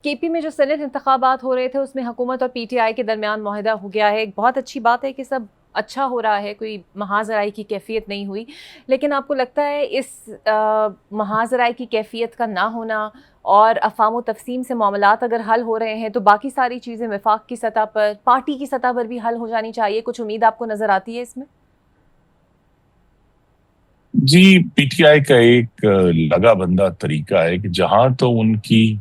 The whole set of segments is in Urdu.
کے پی میں جو سینٹ انتخابات ہو رہے تھے اس میں حکومت اور پی ٹی آئی کے درمیان معاہدہ ہو گیا ہے. ایک بہت اچھی بات ہے کہ سب اچھا ہو رہا ہے, کوئی محاذ رائے کی کیفیت نہیں ہوئی. لیکن آپ کو لگتا ہے اس محاذ رائے کی کیفیت کا نہ ہونا اور افہام و تفہیم سے معاملات اگر حل ہو رہے ہیں تو باقی ساری چیزیں وفاق کی سطح پر, پارٹی کی سطح پر بھی حل ہو جانی چاہیے؟ کچھ امید آپ کو نظر آتی ہے اس میں؟ جی, پی ٹی آئی کا ایک لگا بندہ طریقہ ہے کہ جہاں تو ان کی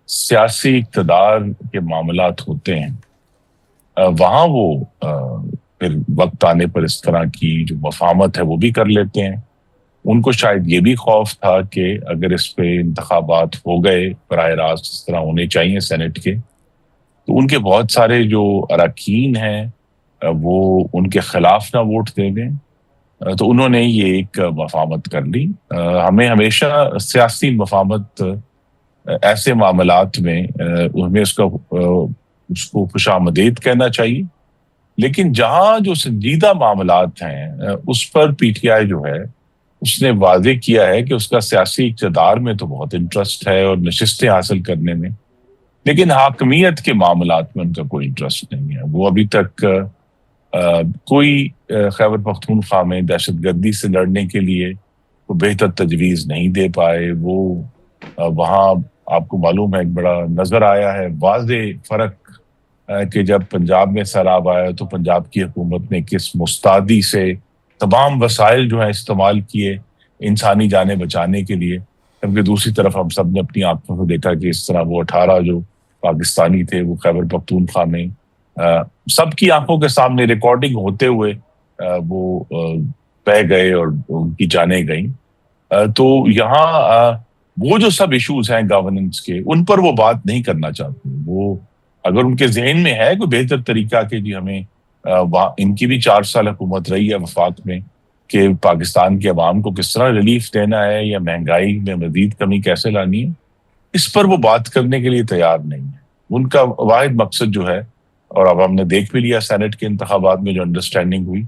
سیاسی اقتدار کے معاملات ہوتے ہیں وہاں وہ پھر وقت آنے پر اس طرح کی جو مفاہمت ہے وہ بھی کر لیتے ہیں. ان کو شاید یہ بھی خوف تھا کہ اگر اس پہ انتخابات ہو گئے براہ راست اس طرح ہونے چاہیے سینٹ کے, تو ان کے بہت سارے جو اراکین ہیں وہ ان کے خلاف نہ ووٹ دیں گے. تو انہوں نے یہ ایک مفاہمت کر لی. ہمیں ہمیشہ سیاسی مفاہمت ایسے معاملات میں ہمیں اس کو خوش آمدید کہنا چاہیے, لیکن جہاں جو سنجیدہ معاملات ہیں اس پر پی ٹی آئی جو ہے اس نے واضح کیا ہے کہ اس کا سیاسی اقتدار میں تو بہت انٹرسٹ ہے اور نشستیں حاصل کرنے میں, لیکن حاکمیت کے معاملات میں ان کا کوئی انٹرسٹ نہیں ہے. وہ ابھی تک کوئی خیبر پختونخوا میں دہشت گردی سے لڑنے کے لیے وہ بہتر تجویز نہیں دے پائے. وہ وہاں آپ کو معلوم ہے ایک بڑا نظر آیا ہے واضح فرق کہ جب پنجاب میں سیلاب آیا تو پنجاب کی حکومت نے کس مستعدی سے تمام وسائل جو ہیں استعمال کیے انسانی جانیں بچانے کے لیے, جبکہ دوسری طرف ہم سب نے اپنی آنکھوں سے دیکھا کہ اس طرح وہ 18 جو پاکستانی تھے وہ خیبر پختونخوا میں سب کی آنکھوں کے سامنے ریکارڈنگ ہوتے ہوئے وہ بہہ گئے اور ان کی جانیں گئیں. تو یہاں وہ جو سب ایشوز ہیں گورننس کے ان پر وہ بات نہیں کرنا چاہتے. وہ اگر ان کے ذہن میں ہے کوئی بہتر طریقہ کہ جی ہمیں ان کی بھی 4 سال حکومت رہی ہے وفاق میں کہ پاکستان کے عوام کو کس طرح ریلیف دینا ہے یا مہنگائی میں مزید کمی کیسے لانی ہے, اس پر وہ بات کرنے کے لیے تیار نہیں ہے. ان کا واحد مقصد جو ہے, اور اب ہم نے دیکھ بھی لیا سینٹ کے انتخابات میں جو انڈرسٹینڈنگ ہوئی,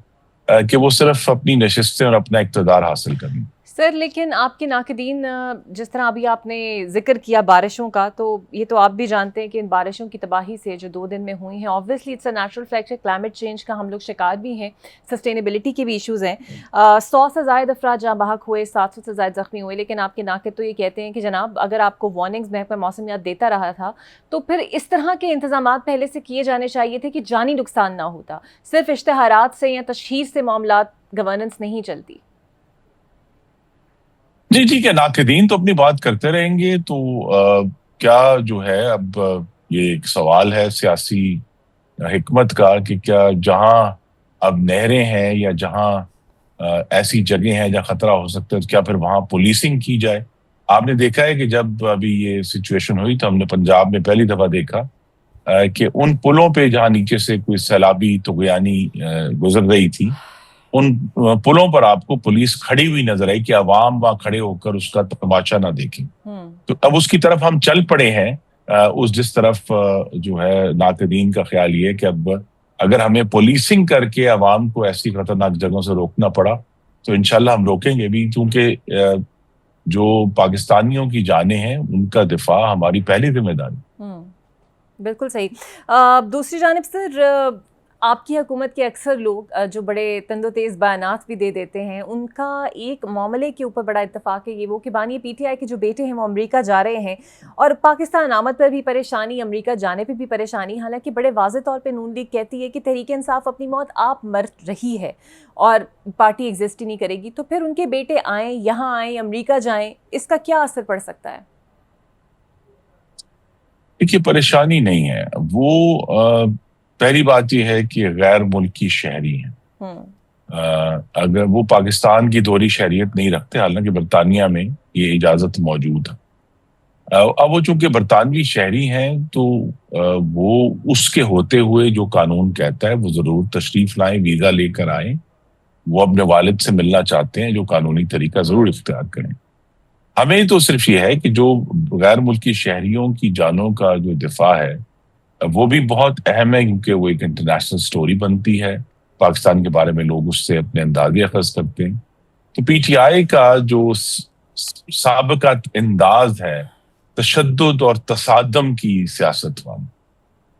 کہ وہ صرف اپنی نشستیں اور اپنا اقتدار حاصل کریں. سر لیکن آپ کے ناقدین جس طرح ابھی آپ نے ذکر کیا بارشوں کا, تو یہ تو آپ بھی جانتے ہیں کہ ان بارشوں کی تباہی سے جو 2 دن میں ہوئی ہیں obviously it's a natural factor, climate change کا ہم لوگ شکار بھی ہیں, سسٹینیبلٹی کے بھی ایشوز ہیں. 100 سے زائد افراد جاں بحق ہوئے, 700 سے زائد زخمی ہوئے, لیکن آپ کے ناقد تو یہ کہتے ہیں کہ جناب اگر آپ کو وارننگز محکمہ موسمیات دیتا رہا تھا تو پھر اس طرح کے انتظامات پہلے سے کیے جانے چاہیے تھے کہ جانی نقصان نہ ہوتا. صرف اشتہارات سے یا تشہیر سے معاملات گورننس نہیں چلتی. جی ٹھیک ہے, ناقدین تو اپنی بات کرتے رہیں گے. تو کیا جو ہے اب یہ ایک سوال ہے سیاسی حکمت کا کہ کیا جہاں اب نہریں ہیں یا جہاں ایسی جگہیں ہیں جہاں خطرہ ہو سکتا ہے تو کیا پھر وہاں پولیسنگ کی جائے. آپ نے دیکھا ہے کہ جب ابھی یہ سچویشن ہوئی تو ہم نے پنجاب میں پہلی دفعہ دیکھا کہ ان پلوں پہ جہاں نیچے سے کوئی سیلابی طغیانی گزر رہی تھی ان پلوں پر آپ کو پولیس کھڑی ہوئی نظر آئی کہ عوام وہاں کھڑے ہو کر اس کا تماشا نہ دیکھیں. تو اب اس کی طرف ہم چل پڑے ہیں, اس جس طرف جو ہے ناقدین کا خیال یہ کہ اب اگر ہمیں پولیسنگ کر کے عوام کو ایسی خطرناک جگہوں سے روکنا پڑا تو انشاءاللہ ہم روکیں گے بھی, کیونکہ جو پاکستانیوں کی جانیں ہیں ان کا دفاع ہماری پہلی ذمہ داری. بالکل صحیح. دوسری جانب سر, آپ کی حکومت کے اکثر لوگ جو بڑے تند و تیز بیانات بھی دے دیتے ہیں, ان کا ایک معاملے کے اوپر بڑا اتفاق ہے, یہ وہ کہ بانی پی ٹی آئی کے جو بیٹے ہیں وہ امریکہ جا رہے ہیں اور پاکستان آمد پر بھی پریشانی, امریکہ جانے پہ بھی پریشانی. حالانکہ بڑے واضح طور پہ نون لیگ کہتی ہے کہ تحریک انصاف اپنی موت آپ مر رہی ہے اور پارٹی ایگزسٹ ہی نہیں کرے گی, تو پھر ان کے بیٹے آئیں, یہاں آئیں, امریکہ جائیں, اس کا کیا اثر پڑ سکتا ہے؟ دیکھیے پریشانی نہیں ہے, وہ پہلی بات یہ ہے کہ غیر ملکی شہری ہیں. اگر وہ پاکستان کی دوہری شہریت نہیں رکھتے, حالانکہ برطانیہ میں یہ اجازت موجود ہے. اب وہ چونکہ برطانوی شہری ہیں تو وہ اس کے ہوتے ہوئے جو قانون کہتا ہے وہ ضرور تشریف لائیں, ویزا لے کر آئیں. وہ اپنے والد سے ملنا چاہتے ہیں جو قانونی طریقہ ضرور اختیار کریں. ہمیں تو صرف یہ ہے کہ جو غیر ملکی شہریوں کی جانوں کا جو دفاع ہے وہ بھی بہت اہم ہے, کیونکہ وہ ایک انٹرنیشنل سٹوری بنتی ہے. پاکستان کے بارے میں لوگ اس سے اپنے اندازے اخذ کرتے ہیں. تو پی ٹی آئی کا جو سابقہ انداز ہے تشدد اور تصادم کی سیاست والی.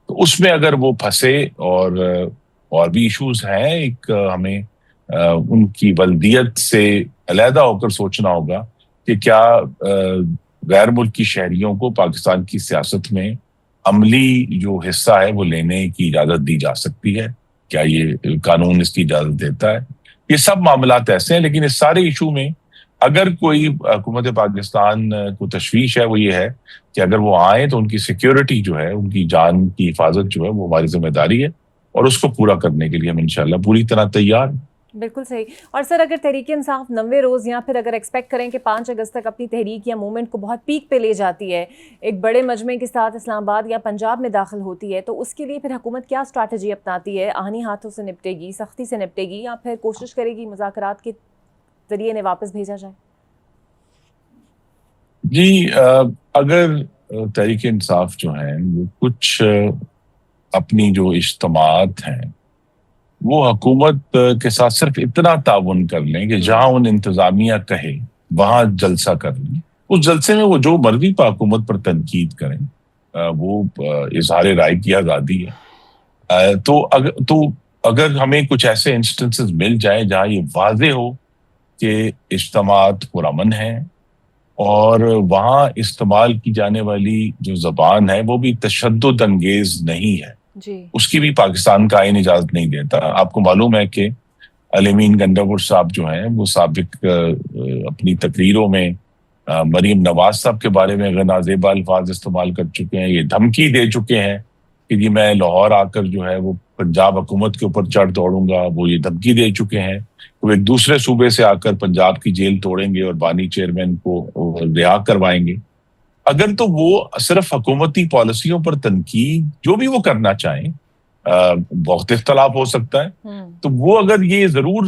تو اس میں اگر وہ پھنسے اور بھی ایشوز ہیں, ایک ہمیں ان کی ولدیت سے علیحدہ ہو کر سوچنا ہوگا کہ کیا غیر ملکی شہریوں کو پاکستان کی سیاست میں عملی جو حصہ ہے وہ لینے کی اجازت دی جا سکتی ہے, کیا یہ قانون اس کی اجازت دیتا ہے. یہ سب معاملات ایسے ہیں, لیکن اس سارے ایشو میں اگر کوئی حکومت پاکستان کو تشویش ہے وہ یہ ہے کہ اگر وہ آئیں تو ان کی سیکیورٹی جو ہے, ان کی جان کی حفاظت جو ہے وہ ہماری ذمہ داری ہے, اور اس کو پورا کرنے کے لیے ہم انشاءاللہ پوری طرح تیار ہیں. بالکل صحیح. اور سر اگر تحریک انصاف 90 روز یا پھر اگر ایکسپیکٹ کریں کہ 5 اگست تک اپنی تحریک یا موومنٹ کو بہت پیک پہ لے جاتی ہے, ایک بڑے مجمع کے ساتھ اسلام آباد یا پنجاب میں داخل ہوتی ہے, تو اس کے لیے پھر حکومت کیا اسٹریٹجی اپناتی ہے؟ آہنی ہاتھوں سے نپٹے گی, سختی سے نپٹے گی, یا پھر کوشش کرے گی مذاکرات کے ذریعے انہیں واپس بھیجا جائے؟ جی, اگر تحریک انصاف جو ہیں وہ کچھ اپنی جو اجتماعات ہیں وہ حکومت کے ساتھ صرف اتنا تعاون کر لیں کہ جہاں ان انتظامیہ کہے وہاں جلسہ کر لیں, اس جلسے میں وہ جو مرضی پا حکومت پر تنقید کریں, وہ اظہار رائے کی آزادی ہے. تو اگر ہمیں کچھ ایسے انسٹنسز مل جائیں جہاں یہ واضح ہو کہ اجتماعات پرامن ہیں اور وہاں استعمال کی جانے والی جو زبان ہے وہ بھی تشدد انگیز نہیں ہے, جی, اس کی بھی پاکستان کا آئین اجازت نہیں دیتا. آپ کو معلوم ہے کہ علمین گنڈاپور صاحب جو ہیں وہ سابق اپنی تقریروں میں مریم نواز صاحب کے بارے میں غنازیبہ الفاظ استعمال کر چکے ہیں, یہ دھمکی دے چکے ہیں کہ جی میں لاہور آ کر جو ہے وہ پنجاب حکومت کے اوپر چڑھ دوڑوں گا. وہ یہ دھمکی دے چکے ہیں وہ ایک دوسرے صوبے سے آ کر پنجاب کی جیل توڑیں گے اور بانی چیئرمین کو رہا کروائیں گے. اگر تو وہ صرف حکومتی پالیسیوں پر تنقید جو بھی وہ کرنا چاہیں, بہت اختلاف ہو سکتا ہے, تو وہ اگر یہ ضرور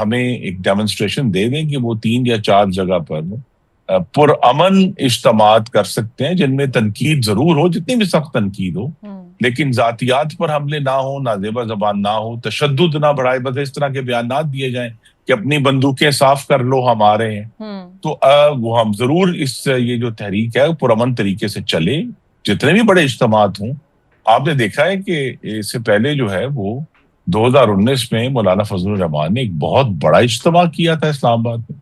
ہمیں ایک ڈیمونسٹریشن دے دیں کہ وہ 3 یا 4 جگہ پر پرامن اجتماعات کر سکتے ہیں جن میں تنقید ضرور ہو, جتنی بھی سخت تنقید ہو, لیکن ذاتیات پر حملے نہ ہو, نازیبہ زبان نہ ہو, تشدد نہ بڑھائے, بس اس طرح کے بیانات دیے جائیں کہ اپنی بندوقیں صاف کر لو ہمارے ہیں, تو وہ ہم ضرور یہ جو تحریک ہے پرامن طریقے سے چلے, جتنے بھی بڑے اجتماعات ہوں. آپ نے دیکھا ہے کہ اس سے پہلے جو ہے وہ 2019 میں مولانا فضل الرحمان نے ایک بہت بڑا اجتماع کیا تھا اسلام آباد میں,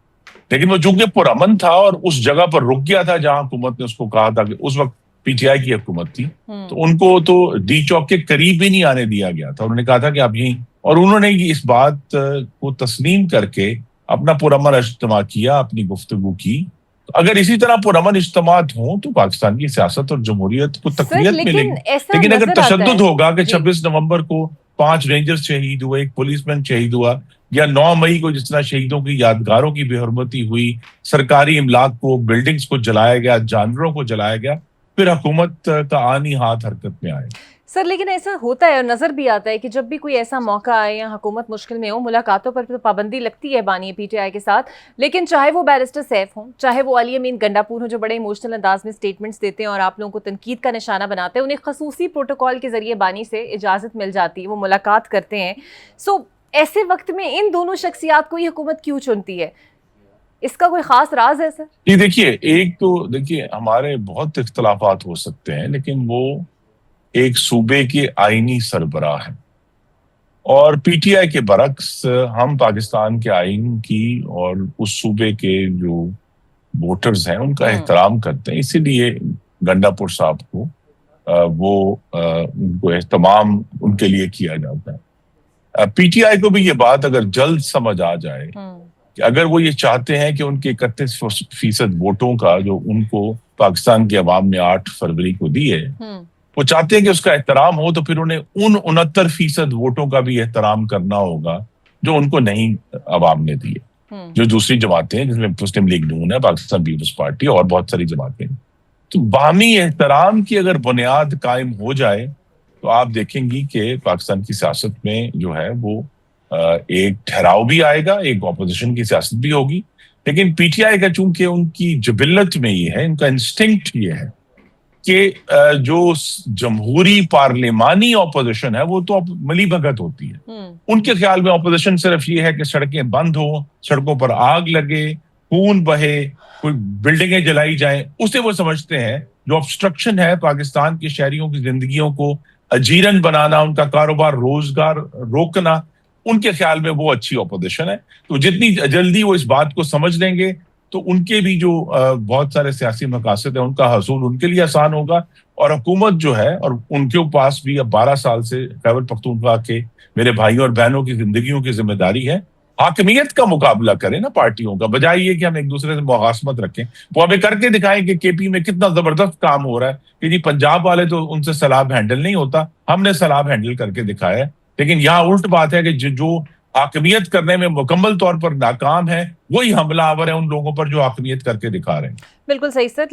لیکن وہ چونکہ پرامن تھا اور اس جگہ پر رک گیا تھا جہاں حکومت نے اس کو کہا تھا, کہ اس وقت پی ٹی آئی کی حکومت تھی, تو ان کو تو ڈی چوک کے قریب ہی نہیں آنے دیا گیا تھا. انہوں نے کہا تھا کہ آپ یہیں, اور انہوں نے اس بات کو تسلیم کر کے اپنا پرامن اجتماع کیا, اپنی گفتگو کی. اگر اسی طرح پرامن اجتماعات ہوں تو پاکستان کی سیاست اور جمہوریت کو تقویت ملے گی. لیکن اگر تشدد ہوگا کہ 26 نومبر کو 5 رینجرز شہید ہوئے, ایک پولیس مین شہید ہوا, یا 9 مئی کو جس طرح شہیدوں کی یادگاروں کی بے حرمتی ہوئی, سرکاری املاک کو, بلڈنگز کو جلایا گیا, جانوروں کو جلایا گیا, پھر حکومت کا آنی ہاتھ حرکت میں آئے. سر لیکن ایسا ہوتا ہے اور نظر بھی آتا ہے کہ جب بھی کوئی ایسا موقع آئے یا حکومت مشکل میں ہو, ملاقاتوں پر پابندی لگتی ہے بانی پی ٹی آئی کے ساتھ, لیکن چاہے وہ بیرسٹر سیف ہوں, چاہے وہ علی امین گنڈاپور ہوں جو بڑے ایموشنل انداز میں سٹیٹمنٹس دیتے ہیں اور آپ لوگوں کو تنقید کا نشانہ بناتے ہیں, انہیں خصوصی پروٹوکول کے ذریعے بانی سے اجازت مل جاتی ہے, وہ ملاقات کرتے ہیں. سو ایسے وقت میں ان دونوں شخصیات کو یہ حکومت کیوں چنتی ہے؟ اس کا کوئی خاص راز ہے سر؟ جی دیکھیے, ایک تو دیکھیے ہمارے بہت اختلافات ہو سکتے ہیں, لیکن وہ ایک صوبے کے آئینی سربراہ ہیں, اور پی ٹی آئی کے برعکس ہم پاکستان کے آئین کی اور اس صوبے کے جو ووٹرز ہیں ان کا احترام کرتے ہیں. اسی لیے گنڈاپور صاحب کو ان کو اہتمام ان کے لیے کیا جاتا ہے. پی ٹی آئی کو بھی یہ بات اگر جلد سمجھ آ جائے کہ اگر وہ یہ چاہتے ہیں کہ ان کے 31% ووٹوں کا جو ان کو پاکستان کے عوام نے 8 فروری کو دیے, وہ چاہتے ہیں کہ اس کا احترام ہو, تو پھر انہیں ان 69% ووٹوں کا بھی احترام کرنا ہوگا جو ان کو نہیں عوام نے دیے, جو دوسری جماعتیں ہیں جس میں مسلم لیگ نون ہے, پاکستان پیپلز پارٹی اور بہت ساری جماعتیں. تو باہمی احترام کی اگر بنیاد قائم ہو جائے تو آپ دیکھیں گی کہ پاکستان کی سیاست میں جو ہے وہ ایک ٹھہراؤ بھی آئے گا, ایک اپوزیشن کی سیاست بھی ہوگی. لیکن پی ٹی آئی کا چونکہ ان کی جبلت میں یہ ہے, ان کا انسٹنکٹ یہ ہے کہ جو جمہوری پارلیمانی اپوزیشن ہے وہ تو ملی بھگت ہوتی ہے. ان کے خیال میں اپوزیشن صرف یہ ہے کہ سڑکیں بند ہوں, سڑکوں پر آگ لگے, خون بہے, کوئی بلڈنگیں جلائی جائیں, اسے وہ سمجھتے ہیں جو obstruction ہے پاکستان کے شہریوں کی زندگیوں کو اجیرن بنانا, ان کا کاروبار روزگار روکنا, ان کے خیال میں وہ اچھی اپوزیشن ہے. تو جتنی جلدی وہ اس بات کو سمجھ لیں گے تو ان کے بھی جو بہت سارے سیاسی مقاصد ہیں ان کا حصول ان کے لیے آسان ہوگا. اور حکومت جو ہے, اور ان کے پاس بھی اب 12 سال سے خیبر پختونخوا کے میرے بھائیوں اور بہنوں کی زندگیوں کی ذمہ داری ہے, حاکمیت کا مقابلہ کریں نا پارٹیوں کا, بجائے یہ کہ ہم ایک دوسرے سے مخاصمت رکھیں. وہ ہمیں کر کے دکھائیں کہ کے پی میں کتنا زبردست کام ہو رہا ہے, کہ جی پنجاب والے تو ان سے سیلاب ہینڈل نہیں ہوتا, ہم نے سیلاب ہینڈل کر کے دکھایا ہے. لیکن یہاں الٹ بات ہے کہ جو حاکمیت کرنے میں مکمل طور پر ناکام ہے وہی حملہ آور ہے ان لوگوں پر جو حاکمیت کر کے دکھا رہے ہیں. بالکل صحیح سر.